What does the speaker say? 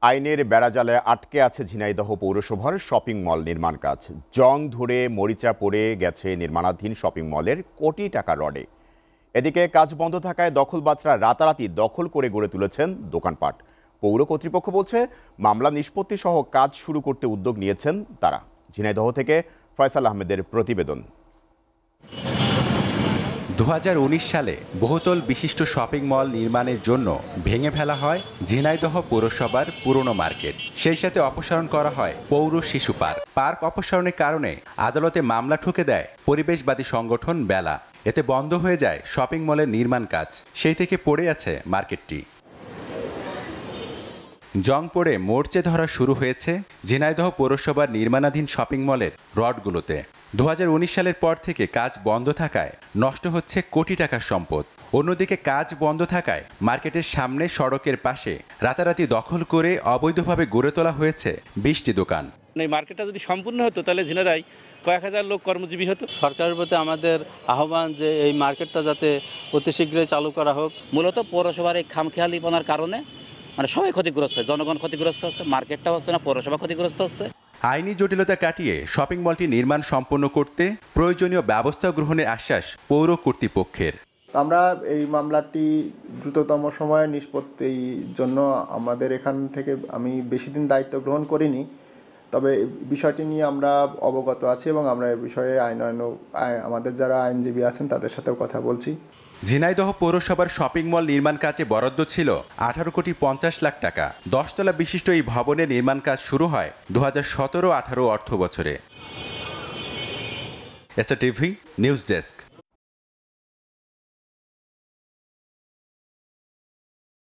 আইনের বেড়াজালে আটকে আছে ঝিনাইদহ পৌরসভার শপিং মল নির্মাণ কাজ। জং ধরে মরিচা পড়ে গেছে নির্মাণাধীন শপিং মলের কোটি টাকা রডে। এদিকে কাজ বন্ধ থাকায় দখলবাজরা রাতারাতি দখল করে গড়ে তুলেছেন দোকানপাট। পৌর কর্তৃপক্ষ বলছে মামলা নিষ্পত্তি সহ কাজ শুরু করতে উদ্যোগ নিয়েছেন তারা। ঝিনাইদহ থেকে ফয়সাল আহমেদের প্রতিবেদন। 2019 সালে বহুতল বিশিষ্ট শপিং মল নির্মাণের জন্য ভেঙে ফেলা হয় ঝিনাইদহ পৌরসভার পুরনো মার্কেট। সেই সাথে অপসারণ করা হয় পৌর শিশু পার্ক অপসারণের কারণে আদালতে মামলা ঠুকে দেয় পরিবেশবাদী সংগঠন বেলা। এতে বন্ধ হয়ে যায় শপিং মলের নির্মাণ কাজ। সেই থেকে পড়ে আছে মার্কেটটি। জং পড়ে মরচে ধরা শুরু হয়েছে ঝিনাইদহ পৌরসভার নির্মাণাধীন শপিং মলের রডগুলোতে। 2019 সালের পর থেকে কাজ বন্ধ থাকায় নষ্ট হচ্ছে কোটি টাকার সম্পদ। অন্যদিকে কাজ বন্ধ থাকায় মার্কেটের সামনে সড়কের পাশে রাতারাতি দখল করে অবৈধভাবে গড়ে তোলা হয়েছে 20টি দোকান। এই মার্কেটটা যদি সম্পূর্ণ হতো তাহলে ঝিনাইদহে কয়েক হাজার লোক কর্মজীবী হতো। সরকারের প্রতি আমাদের আহ্বান যে এই মার্কেটটা যাতে অতি শীঘ্রই চালু করা হোক। মূলত পৌরসভার এই খামখেয়ালিপনার কারণে সবাই ক্ষতিগ্রস্ত হচ্ছে, জনগণ ক্ষতিগ্রস্ত হচ্ছে, মার্কেটটা হচ্ছে না, পৌরসভা ক্ষতিগ্রস্ত হচ্ছে। আইনি জটিলতা কাটিয়ে শপিং মলটি নির্মাণ সম্পন্ন করতে প্রয়োজনীয় ব্যবস্থা গ্রহণের আশ্বাস পৌর কর্তৃপক্ষের। আমরা এই মামলাটি দ্রুততম সময়ে নিষ্পত্তির জন্য আমাদের এখান থেকে আমি বেশি দিন দায়িত্ব গ্রহণ করিনি, তবে বিষয়টি নিয়ে আমরা অবগত আছি এবং আমরা এই বিষয়ে আমাদের যারা আইনজীবী আছেন তাদের সাথেও কথা বলছি। ঝিনাইদহ পৌরসভার শপিং মল নির্মাণ কাজে বরাদ্দ ছিল 18,50,00,000 টাকা। 10 তলা বিশিষ্ট এই ভবনের নির্মাণ কাজ শুরু হয় 2017-18 অর্থ বছরে। SR TV news desk.